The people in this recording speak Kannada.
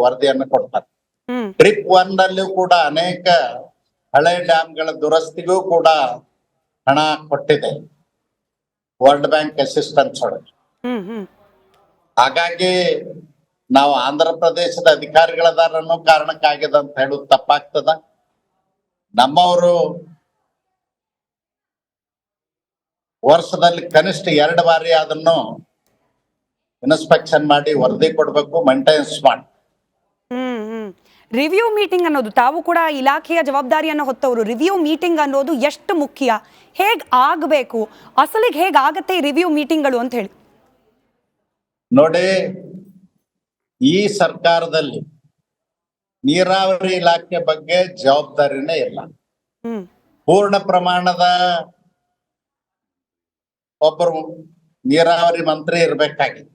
ವರದಿಯನ್ನು ಕೊಡ್ತಾರೆ. ಹ್ಮ್ ಟ್ರಿಪ್ 1 ನಲ್ಲೂ ಕೂಡ ಅನೇಕ ಹಳೆ ಡ್ಯಾಂಗಳ ದುರಸ್ತಿಗೂ ಕೂಡ ಹಣ ಕೊಟ್ಟಿದೆ ವರ್ಲ್ಡ್ ಬ್ಯಾಂಕ್ ಅಸಿಸ್ಟೆನ್ಸ್ ಒಳಗೆ. ಹ್ಮ್ ಹ್ಮ್ ಹಾಗಾಗಿ ನಾವು ಆಂಧ್ರ ಪ್ರದೇಶದ ಅಧಿಕಾರಿಗಳದಾರ ಅನ್ನೋ ಕಾರಣಕ್ಕಾಗಿದೆ ಅಂತ ಹೇಳೋದು ತಪ್ಪಾಗ್ತದ. ನಮ್ಮವರು ವರ್ಷದಲ್ಲಿ ಕನಿಷ್ಠ 2 ಬಾರಿ ಅದನ್ನು ಇನ್ಸ್ಪೆಕ್ಷನ್ ಮಾಡಿ ವರದಿ ಕೊಡಬೇಕು, ಮೇಂಟೆನೆನ್ಸ್ ಮಾಡಿ. ರಿವ್ಯೂ ಮೀಟಿಂಗ್ ಅನ್ನೋದು, ತಾವು ಕೂಡ ಇಲಾಖೆಯ ಜವಾಬ್ದಾರಿಯನ್ನು ಹೊತ್ತವರು, ರಿವ್ಯೂ ಮೀಟಿಂಗ್ ಅನ್ನೋದು ಎಷ್ಟು ಮುಖ್ಯ, ಹೇಗ್ ಆಗಬೇಕು, ಅಸಲಿಗೆ ಹೇಗಾಗತ್ತೆ ಈ ರಿವ್ಯೂ ಮೀಟಿಂಗ್ಗಳು ಅಂತ ಹೇಳಿ? ನೋಡಿ, ಈ ಸರ್ಕಾರದಲ್ಲಿ ನೀರಾವರಿ ಇಲಾಖೆ ಬಗ್ಗೆ ಜವಾಬ್ದಾರಿನೇ ಇಲ್ಲ. ಪೂರ್ಣ ಪ್ರಮಾಣದ ಒಬ್ಬರು ನೀರಾವರಿ ಮಂತ್ರಿ ಇರ್ಬೇಕಾಗಿದೆ.